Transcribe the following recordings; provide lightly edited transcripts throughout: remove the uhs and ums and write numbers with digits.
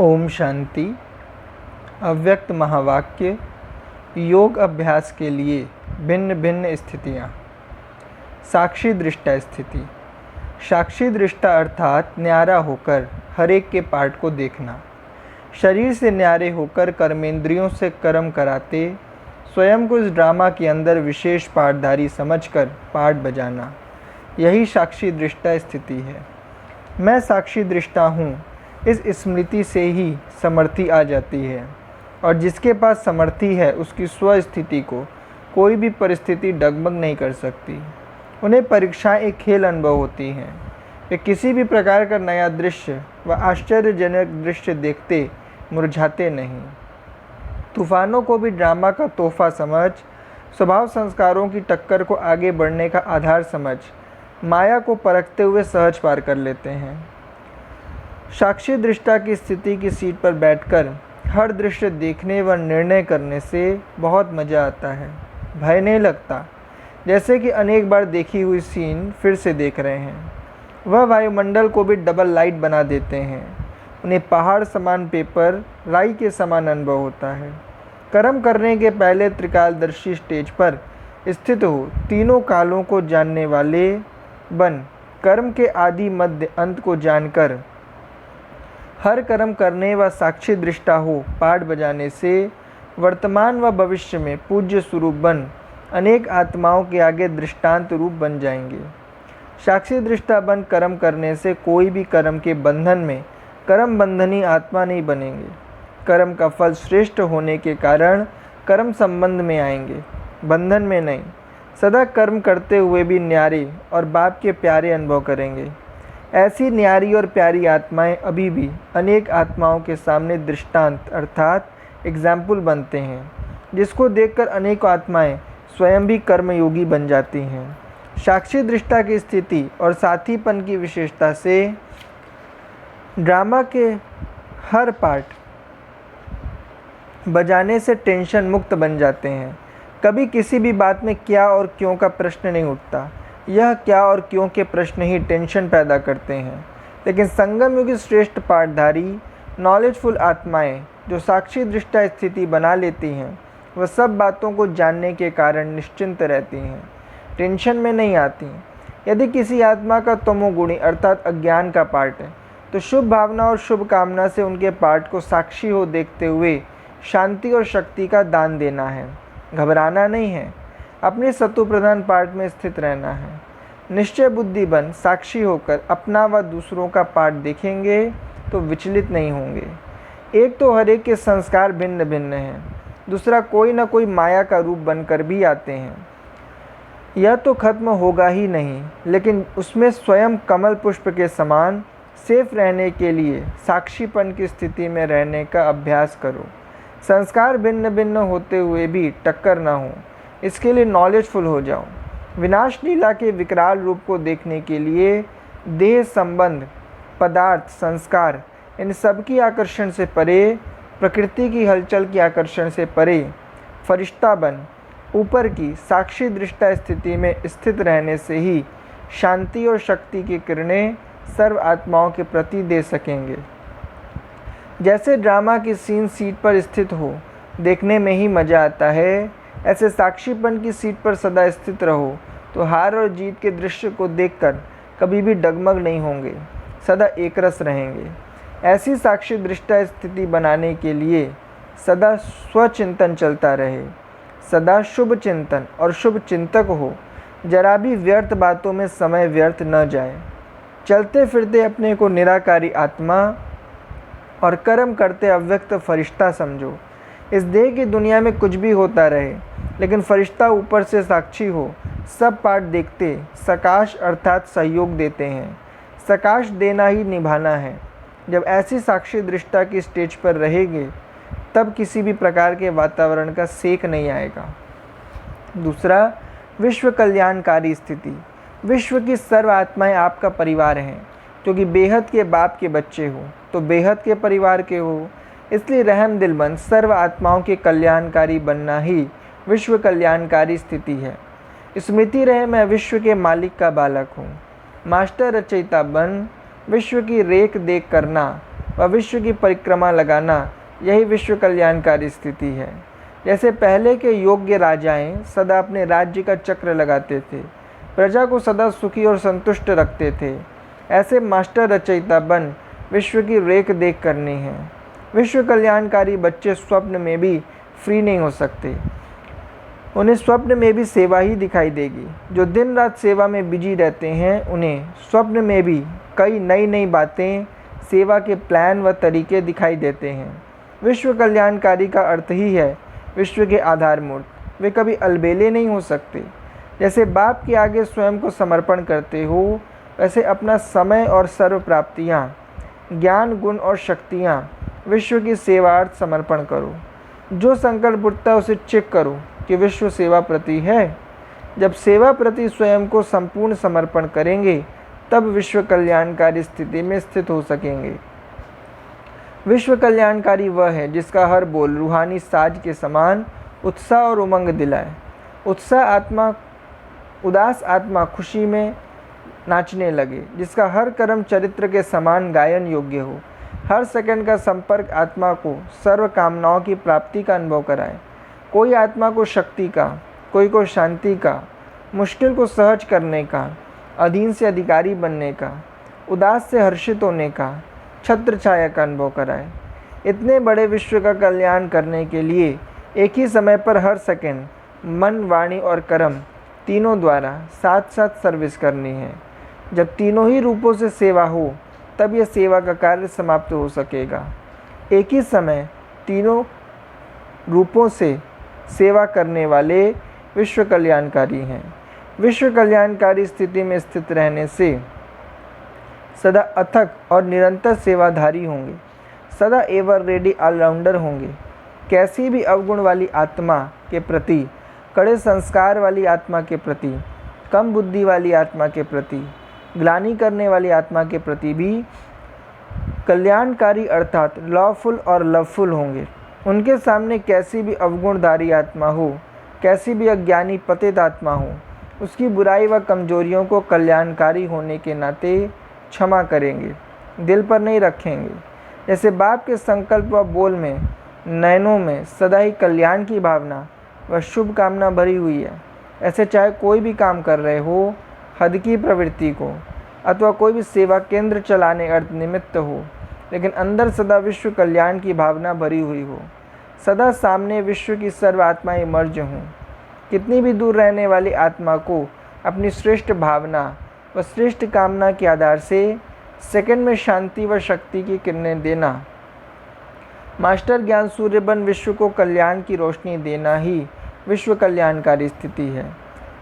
ओम शांति। अव्यक्त महावाक्य। योग अभ्यास के लिए भिन्न भिन्न स्थितियाँ। साक्षी दृष्टा स्थिति। साक्षी दृष्टा अर्थात न्यारा होकर हर एक के पाठ को देखना, शरीर से न्यारे होकर कर्मेंद्रियों से कर्म कराते स्वयं को इस ड्रामा के अंदर विशेष पाठधारी समझकर पाठ बजाना, यही साक्षी दृष्टा स्थिति है। मैं साक्षी दृष्टा हूँ, इस स्मृति से ही समर्थि आ जाती है, और जिसके पास समर्थि है उसकी स्वस्थिति को कोई भी परिस्थिति डगमग नहीं कर सकती। उन्हें परीक्षाएं एक खेल अनुभव होती हैं। वे किसी भी प्रकार का नया दृश्य व आश्चर्यजनक दृश्य देखते मुरझाते नहीं। तूफानों को भी ड्रामा का तोहफा समझ, स्वभाव संस्कारों की टक्कर को आगे बढ़ने का आधार समझ, माया को परखते हुए सहज पार कर लेते हैं। साक्षी दृष्टा की स्थिति की सीट पर बैठकर हर दृश्य देखने व निर्णय करने से बहुत मज़ा आता है। भय नहीं लगता, जैसे कि अनेक बार देखी हुई सीन फिर से देख रहे हैं। वह वायुमंडल को भी डबल लाइट बना देते हैं। उन्हें पहाड़ समान पेपर राई के समान अनुभव होता है। कर्म करने के पहले त्रिकालदर्शी स्टेज पर स्थित हो तीनों कालों को जानने वाले बन कर्म के आदि मध्य अंत को जानकर हर कर्म करने व साक्षी दृष्टा हो पाठ बजाने से वर्तमान व भविष्य में पूज्य स्वरूप बन अनेक आत्माओं के आगे दृष्टांत रूप बन जाएंगे। साक्षी दृष्टा बन कर्म करने से कोई भी कर्म के बंधन में कर्म बंधनी आत्मा नहीं बनेंगे। कर्म का फल श्रेष्ठ होने के कारण कर्म संबंध में आएंगे, बंधन में नहीं। सदा कर्म करते हुए भी न्यारे और बाप के प्यारे अनुभव करेंगे। ऐसी न्यारी और प्यारी आत्माएं अभी भी अनेक आत्माओं के सामने दृष्टांत अर्थात एग्जाम्पल बनते हैं, जिसको देखकर अनेक आत्माएं स्वयं भी कर्मयोगी बन जाती हैं। साक्षी दृष्टा की स्थिति और साथीपन की विशेषता से ड्रामा के हर पार्ट बजाने से टेंशन मुक्त बन जाते हैं। कभी किसी भी बात में क्या और क्यों का प्रश्न नहीं उठता। यह क्या और क्यों के प्रश्न ही टेंशन पैदा करते हैं। लेकिन संगम युगी श्रेष्ठ पाठधारी नॉलेजफुल आत्माएं जो साक्षी दृष्टा स्थिति बना लेती हैं, वह सब बातों को जानने के कारण निश्चिंत रहती हैं, टेंशन में नहीं आती। यदि किसी आत्मा का तमोगुणी अर्थात अज्ञान का पार्ट है, तो शुभ भावना और शुभ कामना से उनके पार्ट को साक्षी हो देखते हुए शांति और शक्ति का दान देना है। घबराना नहीं है, अपने सत्व प्रधान पार्ट में स्थित रहना है। निश्चय बुद्धि बन साक्षी होकर अपना व दूसरों का पार्ट देखेंगे तो विचलित नहीं होंगे। एक तो हर एक के संस्कार भिन्न भिन्न हैं, दूसरा कोई न कोई माया का रूप बनकर भी आते हैं। यह तो खत्म होगा ही नहीं, लेकिन उसमें स्वयं कमल पुष्प के समान सेफ रहने के लिए साक्षीपन की स्थिति में रहने का अभ्यास करो। संस्कार भिन्न भिन्न होते हुए भी टक्कर न हो, इसके लिए नॉलेजफुल हो जाओ। विनाश लीला के विकराल रूप को देखने के लिए देह संबंध, पदार्थ, संस्कार इन सब की आकर्षण से परे, प्रकृति की हलचल की आकर्षण से परे फरिश्ता बन ऊपर की साक्षी दृष्टा स्थिति में स्थित रहने से ही शांति और शक्ति की किरणें सर्व आत्माओं के प्रति दे सकेंगे। जैसे ड्रामा की सीन सीट पर स्थित हो देखने में ही मज़ा आता है, ऐसे साक्षीपन की सीट पर सदा स्थित रहो तो हार और जीत के दृश्य को देखकर कभी भी डगमग नहीं होंगे, सदा एकरस रहेंगे। ऐसी साक्षी दृष्टा स्थिति बनाने के लिए सदा स्वचिंतन चलता रहे, सदा शुभ चिंतन और शुभ चिंतक हो। जरा भी व्यर्थ बातों में समय व्यर्थ न जाए। चलते फिरते अपने को निराकारी आत्मा और कर्म करते अव्यक्त फरिश्ता समझो। इस देह की दुनिया में कुछ भी होता रहे, लेकिन फरिश्ता ऊपर से साक्षी हो सब पाठ देखते सकाश अर्थात सहयोग देते हैं। सकाश देना ही निभाना है। जब ऐसी साक्षी दृष्टा की स्टेज पर रहेंगे तब किसी भी प्रकार के वातावरण का सेक नहीं आएगा। दूसरा, विश्व कल्याणकारी स्थिति। विश्व की सर्व आत्माएं आपका परिवार हैं, क्योंकि बेहद के बाप के बच्चे हो तो बेहद के परिवार के हो। इसलिए रहम दिल बन सर्व आत्माओं के कल्याणकारी बनना ही विश्व कल्याणकारी स्थिति है। स्मृति रहे मैं विश्व के मालिक का बालक हूँ। मास्टर रचयिता बन विश्व की रेख देख करना व विश्व की परिक्रमा लगाना, यही विश्व कल्याणकारी स्थिति है। जैसे पहले के योग्य राजाएं सदा अपने राज्य का चक्र लगाते थे, प्रजा को सदा सुखी और संतुष्ट रखते थे, ऐसे मास्टर रचयिता बन विश्व की रेख देख करनी है। विश्व कल्याणकारी बच्चे स्वप्न में भी फ्री नहीं हो सकते, उन्हें स्वप्न में भी सेवा ही दिखाई देगी। जो दिन रात सेवा में बिजी रहते हैं, उन्हें स्वप्न में भी कई नई नई बातें, सेवा के प्लान व तरीके दिखाई देते हैं। विश्व कल्याणकारी का अर्थ ही है विश्व के आधार मूर्त। वे कभी अलबेले नहीं हो सकते। जैसे बाप के आगे स्वयं को समर्पण करते हो, वैसे अपना समय और सर्व प्राप्तियाँ, ज्ञान, गुण और शक्तियाँ विश्व की सेवार्थ समर्पण करो। जो संकल्प उठता है उसे चेक करो कि विश्व सेवा प्रति है। जब सेवा प्रति स्वयं को संपूर्ण समर्पण करेंगे, तब विश्व कल्याणकारी स्थिति में स्थित हो सकेंगे। विश्व कल्याणकारी वह है जिसका हर बोल रूहानी साज के समान उत्साह और उमंग दिलाए। उदास आत्मा खुशी में नाचने लगे, जिसका हर कर्म चरित्र के समान गायन योग्य हो। हर सेकंड का संपर्क आत्मा को सर्व कामनाओं की प्राप्ति का अनुभव कराए। कोई आत्मा को शक्ति का, कोई को शांति का, मुश्किल को सहज करने का, अधीन से अधिकारी बनने का, उदास से हर्षित होने का, छत्र छाया का अनुभव कराए। इतने बड़े विश्व का कल्याण करने के लिए एक ही समय पर हर सेकंड मन, वाणी और कर्म तीनों द्वारा साथ साथ सर्विस करनी है। जब तीनों ही रूपों से सेवा हो, तब यह सेवा का कार्य समाप्त हो सकेगा। एक ही समय तीनों रूपों से सेवा करने वाले विश्व कल्याणकारी हैं। विश्व कल्याणकारी स्थिति में स्थित रहने से सदा अथक और निरंतर सेवाधारी होंगे, सदा एवर रेडी ऑलराउंडर होंगे। कैसी भी अवगुण वाली आत्मा के प्रति, कड़े संस्कार वाली आत्मा के प्रति, कम बुद्धि वाली आत्मा के प्रति, ग्लानि करने वाली आत्मा के प्रति भी कल्याणकारी अर्थात लॉफुल और लवफुल होंगे। उनके सामने कैसी भी अवगुणधारी आत्मा हो, कैसी भी अज्ञानी पतित आत्मा हो, उसकी बुराई व कमजोरियों को कल्याणकारी होने के नाते क्षमा करेंगे, दिल पर नहीं रखेंगे। जैसे बाप के संकल्प व बोल में, नयनों में सदा ही कल्याण की भावना व शुभ कामना भरी हुई है, ऐसे चाहे कोई भी काम कर रहे हो, हद की प्रवृत्ति को, अथवा कोई भी सेवा केंद्र चलाने अर्थ निमित्त हो, लेकिन अंदर सदा विश्व कल्याण की भावना भरी हुई हो। सदा सामने विश्व की सर्व आत्माएं मर्ज हों। कितनी भी दूर रहने वाली आत्मा को अपनी श्रेष्ठ भावना व श्रेष्ठ कामना के आधार से सेकंड में शांति व शक्ति की किरणें देना, मास्टर ज्ञान सूर्य बन विश्व को कल्याण की रोशनी देना ही विश्व कल्याणकारी स्थिति है।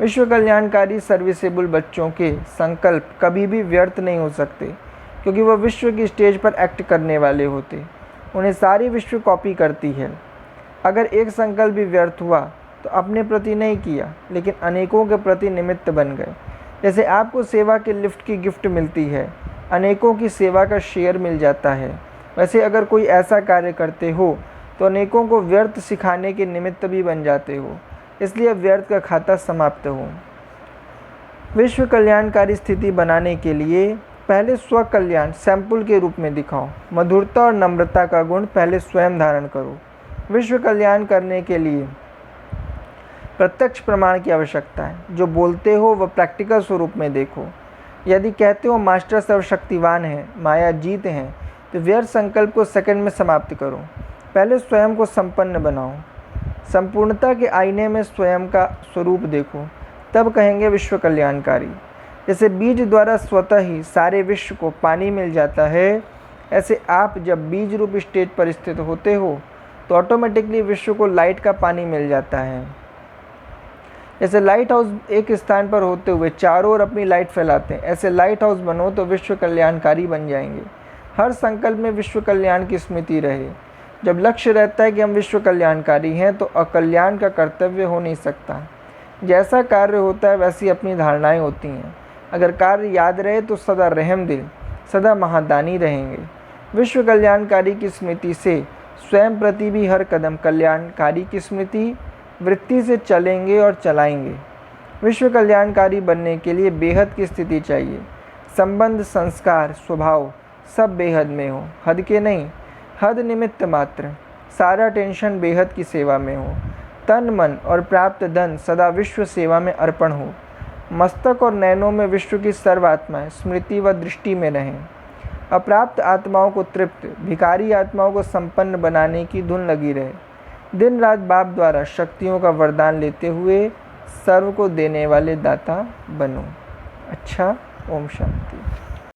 विश्व कल्याणकारी सर्विसेबल बच्चों के संकल्प कभी भी व्यर्थ नहीं हो सकते, क्योंकि वह विश्व की स्टेज पर एक्ट करने वाले होते। उन्हें सारी विश्व कॉपी करती है। अगर एक संकल्प भी व्यर्थ हुआ तो अपने प्रति नहीं किया, लेकिन अनेकों के प्रति निमित्त बन गए। जैसे आपको सेवा के लिफ्ट की गिफ्ट मिलती है, अनेकों की सेवा का शेयर मिल जाता है, वैसे अगर कोई ऐसा कार्य करते हो तो अनेकों को व्यर्थ सिखाने के निमित्त भी बन जाते हो, इसलिए व्यर्थ का खाता समाप्त हो। विश्व कल्याणकारी स्थिति बनाने के लिए पहले स्व कल्याण सैंपल के रूप में दिखाओ। मधुरता और नम्रता का गुण पहले स्वयं धारण करो। विश्व कल्याण करने के लिए प्रत्यक्ष प्रमाण की आवश्यकता है। जो बोलते हो वह प्रैक्टिकल स्वरूप में देखो। यदि कहते हो मास्टर सर्वशक्तिवान है, माया जीत हैं, तो व्यर्थ संकल्प को सेकंड में समाप्त करो। पहले स्वयं को संपन्न बनाओ। संपूर्णता के आईने में स्वयं का स्वरूप देखो, तब कहेंगे विश्व कल्याणकारी। जैसे बीज द्वारा स्वतः ही सारे विश्व को पानी मिल जाता है, ऐसे आप जब बीज रूप स्टेज पर स्थित होते हो तो ऑटोमेटिकली विश्व को लाइट का पानी मिल जाता है। जैसे लाइट हाउस एक स्थान पर होते हुए चारों ओर अपनी लाइट फैलाते हैं, ऐसे लाइट हाउस बनो तो विश्व कल्याणकारी बन जाएंगे। हर संकल्प में विश्व कल्याण की स्मृति रहे। जब लक्ष्य रहता है कि हम विश्व कल्याणकारी हैं, तो अकल्याण का कर्तव्य हो नहीं सकता। जैसा कार्य होता है वैसी अपनी धारणाएं होती हैं। अगर कार्य याद रहे तो सदा रहम दिल, सदा महादानी रहेंगे। विश्व कल्याणकारी की स्मृति से स्वयं प्रति भी हर कदम कल्याणकारी की स्मृति वृत्ति से चलेंगे और चलाएंगे। विश्व कल्याणकारी बनने के लिए बेहद की स्थिति चाहिए। संबंध, संस्कार, स्वभाव सब बेहद में हो, हद के नहीं, हद निमित्त मात्र। सारा टेंशन बेहद की सेवा में हो। तन मन और प्राप्त धन सदा विश्व सेवा में अर्पण हो। मस्तक और नैनों में विश्व की सर्व आत्माएं स्मृति व दृष्टि में रहें। अप्राप्त आत्माओं को तृप्त, भिखारी आत्माओं को संपन्न बनाने की धुन लगी रहे। दिन रात बाप द्वारा शक्तियों का वरदान लेते हुए सर्व को देने वाले दाता बनो। अच्छा, ओम शांति।